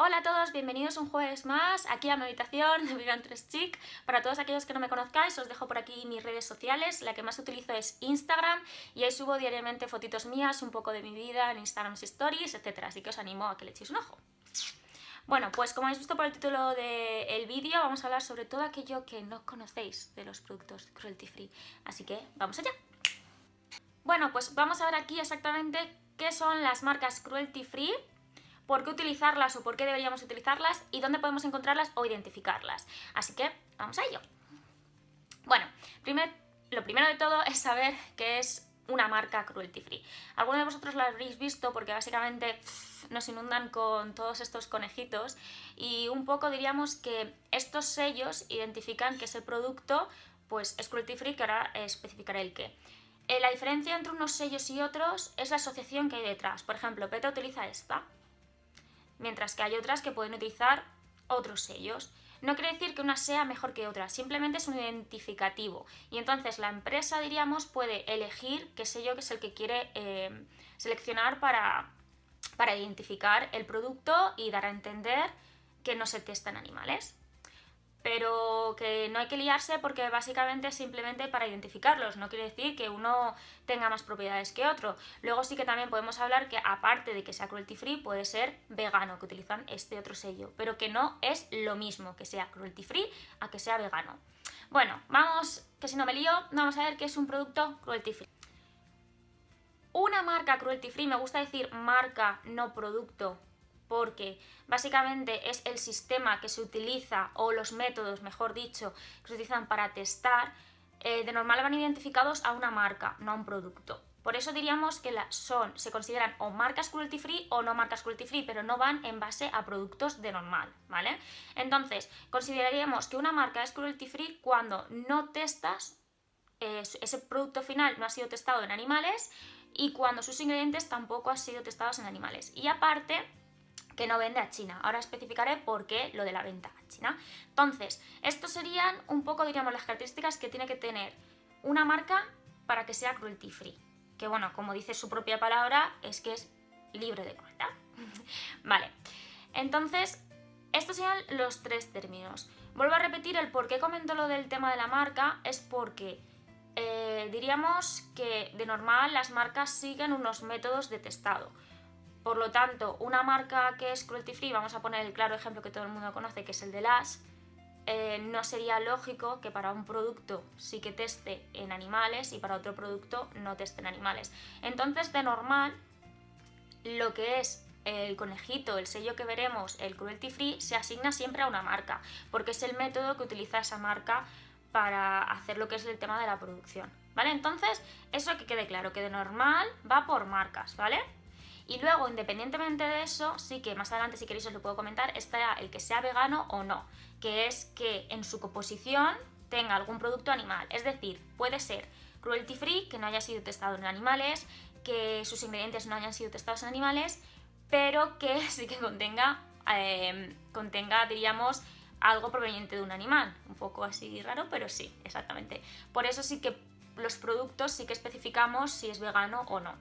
Hola a todos, bienvenidos un jueves más aquí a mi habitación de Vegan Tres Chic. Para todos aquellos que no me conozcáis, os dejo por aquí mis redes sociales. La que más utilizo es Instagram y ahí subo diariamente fotitos mías, un poco de mi vida en Instagram Stories, etc. Así que os animo a que le echéis un ojo. Bueno, pues como habéis visto por el título del vídeo, vamos a hablar sobre todo aquello que no conocéis de los productos cruelty free. Así que vamos allá. Bueno, pues vamos a ver aquí exactamente qué son las marcas cruelty free, por qué utilizarlas o por qué deberíamos utilizarlas y dónde podemos encontrarlas o identificarlas. Así que vamos a ello. Bueno, lo primero de todo es saber qué es una marca cruelty free. Algunos de vosotros la habréis visto porque básicamente nos inundan con todos estos conejitos y un poco diríamos que estos sellos identifican que ese producto pues es cruelty free, que ahora especificaré el qué. La diferencia entre unos sellos y otros es la asociación que hay detrás. Por ejemplo, PETA utiliza esta, mientras que hay otras que pueden utilizar otros sellos. No quiere decir que una sea mejor que otra, simplemente es un identificativo. Y entonces la empresa, diríamos, puede elegir qué sello es el que quiere seleccionar para identificar el producto y dar a entender que no se testa en animales. Pero que no hay que liarse porque básicamente es simplemente para identificarlos, no quiere decir que uno tenga más propiedades que otro. Luego sí que también podemos hablar que aparte de que sea cruelty free puede ser vegano, que utilizan este otro sello, pero que no es lo mismo que sea cruelty free a que sea vegano. Bueno, vamos, que si no me lío, vamos a ver qué es un producto cruelty free. Una marca cruelty free, me gusta decir marca, no producto, porque básicamente es el sistema que se utiliza, o los métodos, mejor dicho, que se utilizan para testar, de normal van identificados a una marca, no a un producto. Por eso diríamos que se consideran o marcas cruelty free o no marcas cruelty free, pero no van en base a productos de normal, ¿vale? Entonces, consideraríamos que una marca es cruelty free cuando no testas, ese producto final no ha sido testado en animales y cuando sus ingredientes tampoco han sido testados en animales. Y aparte, que no vende a China. Ahora especificaré por qué lo de la venta a China. Entonces, estos serían un poco, diríamos, las características que tiene que tener una marca para que sea cruelty free. Que bueno, como dice su propia palabra, es que es libre de crueldad. Vale, entonces, estos serían los tres términos. Vuelvo a repetir, el por qué comento lo del tema de la marca es porque diríamos que de normal las marcas siguen unos métodos de testado. Por lo tanto, una marca que es cruelty free, vamos a poner el claro ejemplo que todo el mundo conoce, que es el de Lush, no sería lógico que para un producto sí que teste en animales y para otro producto no teste en animales. Entonces, de normal, lo que es el conejito, el sello que veremos, el cruelty free, se asigna siempre a una marca, porque es el método que utiliza esa marca para hacer lo que es el tema de la producción, ¿vale? Entonces, eso que quede claro, que de normal va por marcas, ¿vale? Y luego, independientemente de eso, sí que más adelante, si queréis, os lo puedo comentar, está el que sea vegano o no, que es que en su composición tenga algún producto animal. Es decir, puede ser cruelty free, que no haya sido testado en animales, que sus ingredientes no hayan sido testados en animales, pero que sí que contenga, diríamos, algo proveniente de un animal. Un poco así raro, pero sí, exactamente. Por eso sí que los productos sí que especificamos si es vegano o no.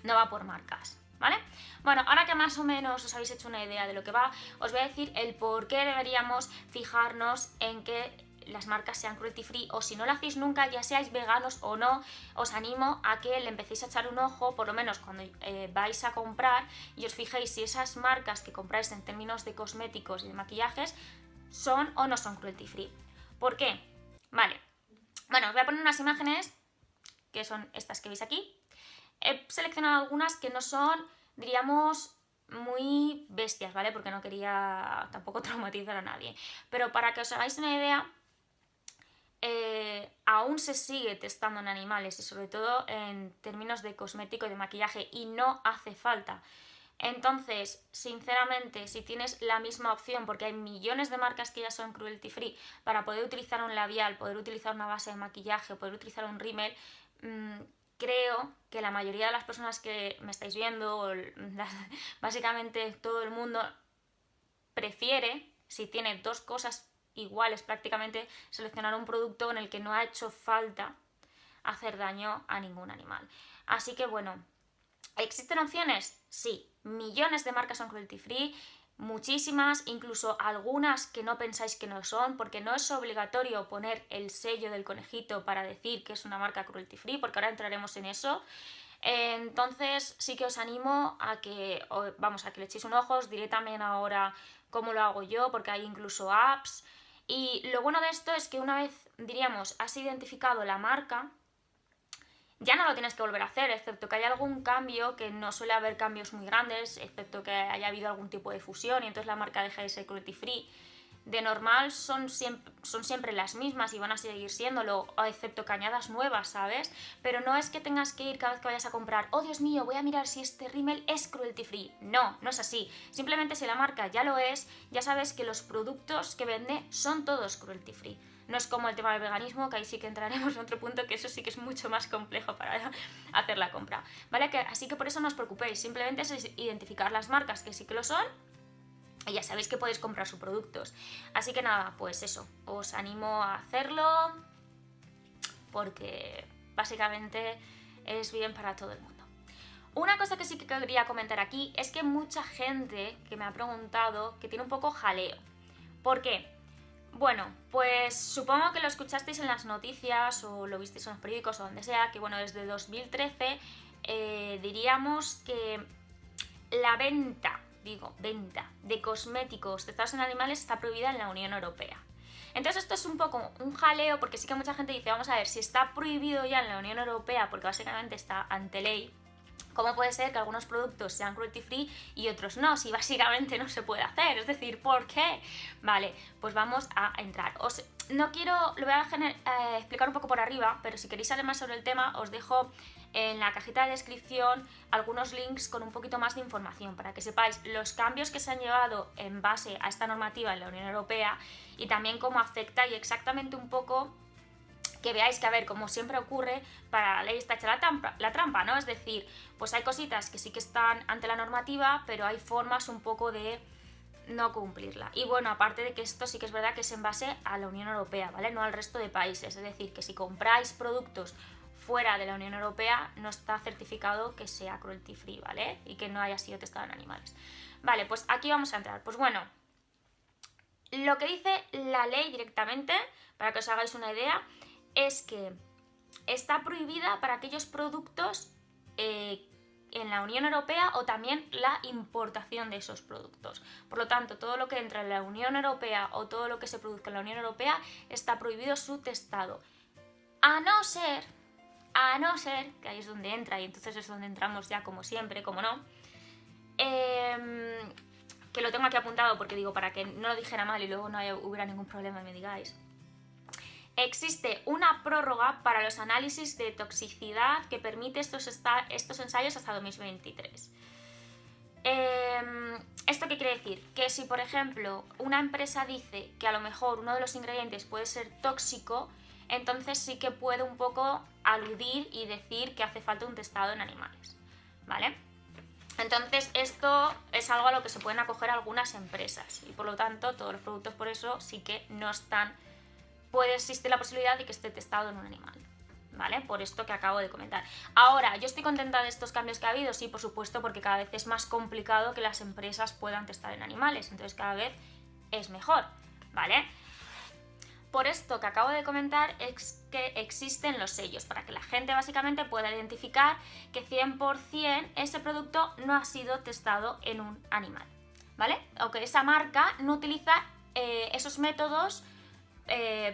No va por marcas, ¿vale? Bueno, ahora que más o menos os habéis hecho una idea de lo que va, os voy a decir el por qué deberíamos fijarnos en que las marcas sean cruelty free, o si no lo hacéis nunca, ya seáis veganos o no, os animo a que le empecéis a echar un ojo, por lo menos cuando vais a comprar, y os fijéis si esas marcas que compráis en términos de cosméticos y de maquillajes son o no son cruelty free. ¿Por qué? Vale, bueno, os voy a poner unas imágenes que son estas que veis aquí. He seleccionado algunas que no son, diríamos, muy bestias, ¿vale? Porque no quería tampoco traumatizar a nadie. Pero para que os hagáis una idea, aún se sigue testando en animales y sobre todo en términos de cosmético y de maquillaje, y no hace falta. Entonces, sinceramente, si tienes la misma opción, porque hay millones de marcas que ya son cruelty free, para poder utilizar un labial, poder utilizar una base de maquillaje, poder utilizar un rímel, creo que la mayoría de las personas que me estáis viendo, básicamente todo el mundo, prefiere, si tiene dos cosas iguales prácticamente, seleccionar un producto en el que no ha hecho falta hacer daño a ningún animal. Así que bueno, ¿existen opciones? Sí, millones de marcas son cruelty free. muchísimas, incluso algunas que no pensáis que no son, porque no es obligatorio poner el sello del conejito para decir que es una marca cruelty free, porque ahora entraremos en eso. Entonces sí que os animo a que, a que le echéis un ojo. Os diré también ahora cómo lo hago yo, porque hay incluso apps. Y lo bueno de esto es que una vez, diríamos, has identificado la marca, ya no lo tienes que volver a hacer, excepto que haya algún cambio, que no suele haber cambios muy grandes, excepto que haya habido algún tipo de fusión y entonces la marca deja de ser cruelty free. De normal son siempre las mismas y van a seguir siéndolo, excepto que añadas nuevas, ¿sabes? Pero no es que tengas que ir cada vez que vayas a comprar, oh Dios mío, voy a mirar si este rímel es cruelty free. No, no es así. Simplemente si la marca ya lo es, ya sabes que los productos que vende son todos cruelty free. No es como el tema del veganismo, que ahí sí que entraremos en otro punto, que eso sí que es mucho más complejo para hacer la compra, ¿vale? Así que por eso no os preocupéis, simplemente es identificar las marcas que sí que lo son y ya sabéis que podéis comprar sus productos. Así que nada, pues eso, os animo a hacerlo porque básicamente es bien para todo el mundo. Una cosa que sí que quería comentar aquí es que mucha gente que me ha preguntado que tiene un poco jaleo. ¿Por qué? Bueno, pues supongo que lo escuchasteis en las noticias o lo visteis en los periódicos o donde sea, que bueno, desde 2013 diríamos que la venta de cosméticos testados en animales está prohibida en la Unión Europea. Entonces esto es un poco un jaleo porque sí que mucha gente dice, vamos a ver, si está prohibido ya en la Unión Europea porque básicamente está ante ley, ¿cómo puede ser que algunos productos sean cruelty free y otros no? Si básicamente no se puede hacer, es decir, ¿por qué? Vale, pues vamos a entrar. Lo voy a explicar un poco por arriba, pero si queréis saber más sobre el tema, os dejo en la cajita de descripción algunos links con un poquito más de información para que sepáis los cambios que se han llevado en base a esta normativa en la Unión Europea y también cómo afecta y exactamente un poco que veáis que, a ver, como siempre ocurre, para la ley está hecha la trampa, ¿no? Es decir, pues hay cositas que sí que están ante la normativa, pero hay formas un poco de no cumplirla. Y bueno, aparte de que esto sí que es verdad que es en base a la Unión Europea, ¿vale? No al resto de países. Es decir, que si compráis productos fuera de la Unión Europea, no está certificado que sea cruelty free, ¿vale? Y que no haya sido testado en animales. Vale, pues aquí vamos a entrar. Pues bueno, lo que dice la ley directamente, para que os hagáis una idea, es que está prohibida para aquellos productos en la Unión Europea o también la importación de esos productos. Por lo tanto, todo lo que entra en la Unión Europea o todo lo que se produzca en la Unión Europea está prohibido su testado. A no ser, que ahí es donde entra y entonces es donde entramos ya como siempre, como no, que lo tengo aquí apuntado porque digo, para que no lo dijera mal y luego no hubiera ningún problema y me digáis. Existe una prórroga para los análisis de toxicidad que permite estos ensayos hasta 2023. ¿Esto qué quiere decir? Que si, por ejemplo, una empresa dice que a lo mejor uno de los ingredientes puede ser tóxico, entonces sí que puede un poco aludir y decir que hace falta un testado en animales, ¿vale? Entonces esto es algo a lo que se pueden acoger algunas empresas y por lo tanto todos los productos por eso sí que no están. Puede existir la posibilidad de que esté testado en un animal, ¿vale? Por esto que acabo de comentar. Ahora, ¿yo estoy contenta de estos cambios que ha habido? Sí, por supuesto, porque cada vez es más complicado que las empresas puedan testar en animales, entonces cada vez es mejor, ¿vale? Por esto que acabo de comentar es que existen los sellos, para que la gente básicamente pueda identificar que 100% ese producto no ha sido testado en un animal, ¿vale? O que esa marca no utiliza esos métodos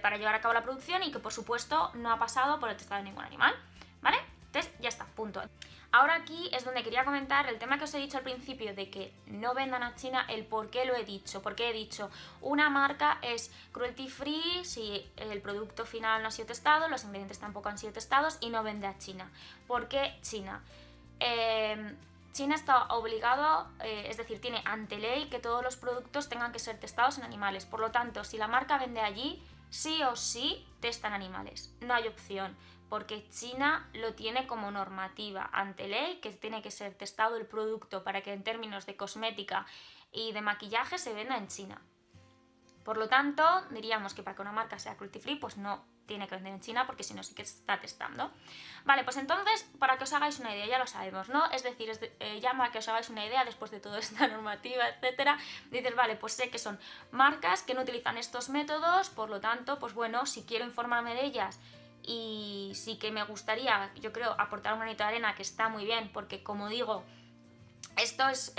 para llevar a cabo la producción y que por supuesto no ha pasado por el testado de ningún animal, ¿vale? Entonces ya está, punto. Ahora aquí es donde quería comentar el tema que os he dicho al principio de que no vendan a China, el por qué lo he dicho. Porque he dicho, una marca es cruelty free si el producto final no ha sido testado, los ingredientes tampoco han sido testados y no vende a China. ¿Por qué China? China está obligado, es decir, tiene ante ley que todos los productos tengan que ser testados en animales. Por lo tanto, si la marca vende allí, sí o sí testan animales. No hay opción, porque China lo tiene como normativa ante ley que tiene que ser testado el producto para que en términos de cosmética y de maquillaje se venda en China. Por lo tanto, diríamos que para que una marca sea cruelty free, pues no tiene que vender en China, porque si no sí que se está testando. Vale, pues entonces, para que os hagáis una idea, ya lo sabemos, ¿no? Es decir, ya para que os hagáis una idea, después de toda esta normativa, etcétera, dices, vale, pues sé que son marcas que no utilizan estos métodos, por lo tanto, pues bueno, si quiero informarme de ellas y sí que me gustaría, yo creo, aportar un granito de arena, que está muy bien, porque como digo, esto es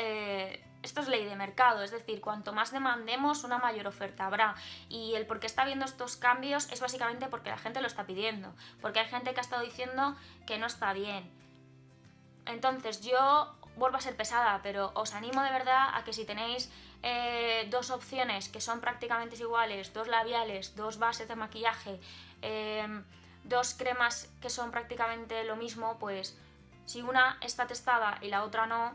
ley de mercado, es decir, cuanto más demandemos, una mayor oferta habrá. Y el por qué está habiendo estos cambios es básicamente porque la gente lo está pidiendo, porque hay gente que ha estado diciendo que no está bien. Entonces yo vuelvo a ser pesada, pero os animo de verdad a que si tenéis dos opciones que son prácticamente iguales, dos labiales, dos bases de maquillaje, dos cremas que son prácticamente lo mismo, pues si una está testada y la otra no,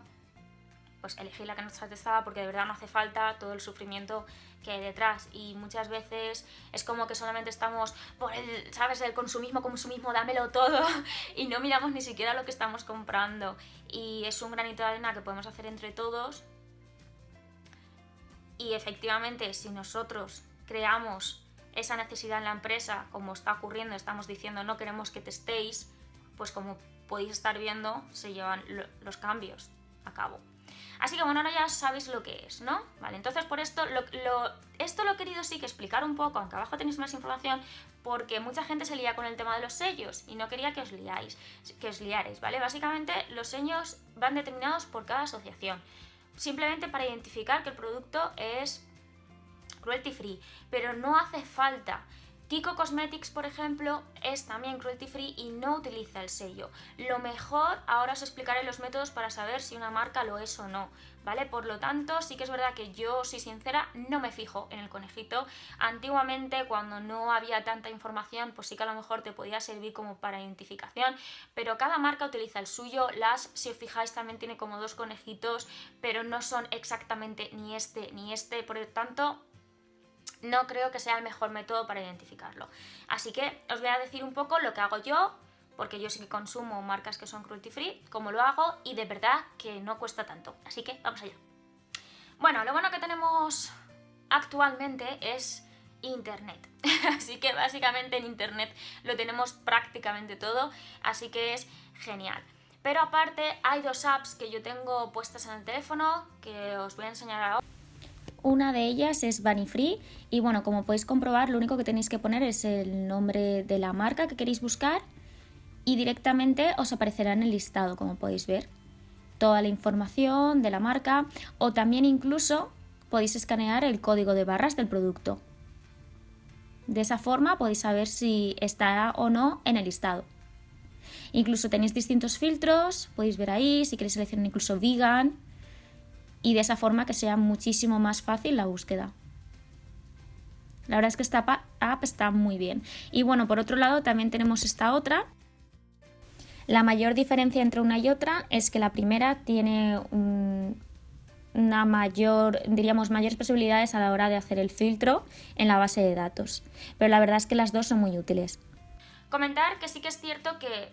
pues elegir la que no está testada, porque de verdad no hace falta todo el sufrimiento que hay detrás. Y muchas veces es como que solamente estamos por el, ¿sabes?, el consumismo, dámelo todo, y no miramos ni siquiera lo que estamos comprando. Y es un granito de arena que podemos hacer entre todos. Y efectivamente, si nosotros creamos esa necesidad en la empresa, como está ocurriendo, estamos diciendo no queremos que testéis, pues como podéis estar viendo, se llevan los cambios a cabo. Así que bueno, ahora ya sabéis lo que es, ¿no? Vale, entonces por esto esto lo he querido sí que explicar un poco, aunque abajo tenéis más información, porque mucha gente se lía con el tema de los sellos y no quería que os liarais, ¿vale? Básicamente los sellos van determinados por cada asociación, simplemente para identificar que el producto es cruelty free, pero no hace falta. Kiko Cosmetics, por ejemplo, es también cruelty free y no utiliza el sello. Lo mejor, ahora os explicaré los métodos para saber si una marca lo es o no, ¿vale? Por lo tanto, sí que es verdad que yo, soy sincera, no me fijo en el conejito. Antiguamente, cuando no había tanta información, pues sí que a lo mejor te podía servir como para identificación, pero cada marca utiliza el suyo. Las, si os fijáis, también tiene como dos conejitos, pero no son exactamente ni este, por lo tanto no creo que sea el mejor método para identificarlo. Así que os voy a decir un poco lo que hago yo, porque yo sí que consumo marcas que son cruelty free, cómo lo hago, y de verdad que no cuesta tanto. Así que vamos allá. Bueno, lo bueno que tenemos actualmente es internet. Así que básicamente en internet lo tenemos prácticamente todo, así que es genial. Pero aparte hay dos apps que yo tengo puestas en el teléfono que os voy a enseñar ahora. Una de ellas es Bunny Free y bueno, como podéis comprobar, lo único que tenéis que poner es el nombre de la marca que queréis buscar y directamente os aparecerá en el listado, como podéis ver, toda la información de la marca, o también incluso podéis escanear el código de barras del producto. De esa forma podéis saber si está o no en el listado. Incluso tenéis distintos filtros, podéis ver ahí, si queréis seleccionar incluso vegan, y de esa forma que sea muchísimo más fácil la búsqueda. La verdad es que esta app está muy bien. Y bueno, por otro lado también tenemos esta otra. La mayor diferencia entre una y otra es que la primera tiene mayores posibilidades a la hora de hacer el filtro en la base de datos. Pero la verdad es que las dos son muy útiles. Comentar que sí que es cierto que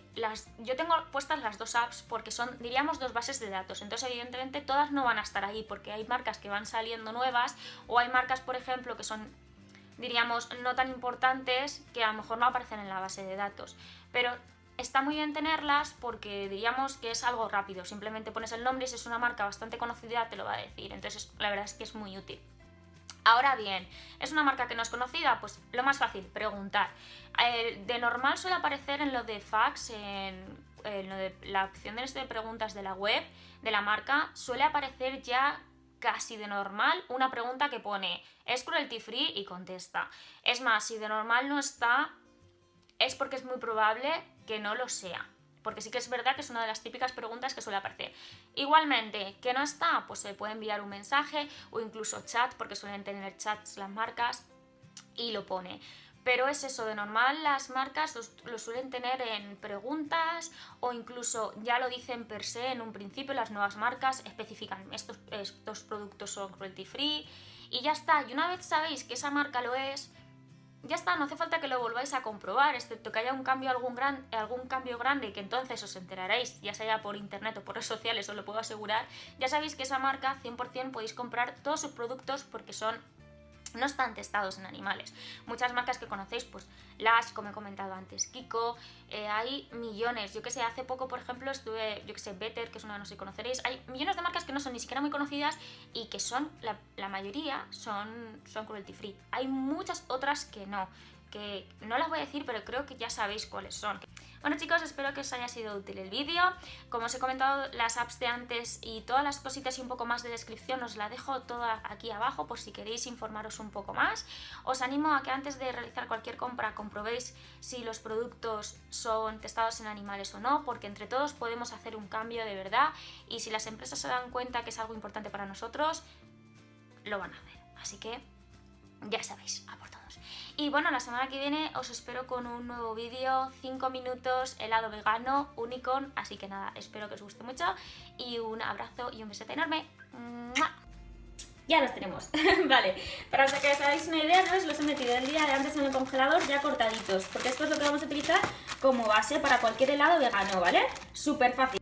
yo tengo puestas las dos apps porque son, diríamos, dos bases de datos. Entonces, evidentemente, todas no van a estar ahí porque hay marcas que van saliendo nuevas o hay marcas, por ejemplo, que son, diríamos, no tan importantes que a lo mejor no aparecen en la base de datos. Pero está muy bien tenerlas porque diríamos que es algo rápido. Simplemente pones el nombre y si es una marca bastante conocida te lo va a decir. Entonces, la verdad es que es muy útil. Ahora bien, ¿es una marca que no es conocida? Pues lo más fácil, preguntar. De normal suele aparecer en lo de fax, en lo de la opción de preguntas de la web de la marca, suele aparecer ya casi de normal una pregunta que pone ¿es cruelty free? Y contesta. Es más, si de normal no está, es porque es muy probable que no lo sea. Porque sí que es verdad que es una de las típicas preguntas que suele aparecer. Igualmente, ¿que no está? Pues se puede enviar un mensaje o incluso chat, porque suelen tener chats las marcas, y lo pone. Pero es eso, de normal las marcas lo suelen tener en preguntas o incluso ya lo dicen per se en un principio. Las nuevas marcas especifican estos productos son cruelty free y ya está. Y una vez sabéis que esa marca lo es, ya está, no hace falta que lo volváis a comprobar, excepto que haya algún cambio grande, que entonces os enteraréis, ya sea por internet o por redes sociales, os lo puedo asegurar. Ya sabéis que esa marca 100% podéis comprar todos sus productos porque son no están testados en animales. Muchas marcas que conocéis, pues Lush, como he comentado antes, Kiko, hay millones. Yo que sé, hace poco, por ejemplo, estuve, yo que sé, Better, que es una, no sé si conoceréis. Hay millones de marcas que no son ni siquiera muy conocidas y que son, la mayoría son cruelty free. Hay muchas otras que no las voy a decir, pero creo que ya sabéis cuáles son. Bueno chicos, espero que os haya sido útil el vídeo. Como os he comentado, las apps de antes y todas las cositas y un poco más de descripción os la dejo toda aquí abajo por si queréis informaros un poco más. Os animo a que antes de realizar cualquier compra comprobéis si los productos son testados en animales o no, porque entre todos podemos hacer un cambio de verdad, y si las empresas se dan cuenta que es algo importante para nosotros, lo van a hacer. Así que ya sabéis, a por todos. Y bueno, la semana que viene os espero con un nuevo vídeo, 5 minutos, helado vegano, unicorn. Así que nada, espero que os guste mucho y un abrazo y un besote enorme. ¡Mua! Ya los tenemos. Vale, para que os hagáis una idea, ¿no? Los he metido el día de antes en el congelador ya cortaditos, porque esto es lo que vamos a utilizar como base para cualquier helado vegano, ¿vale? Súper fácil.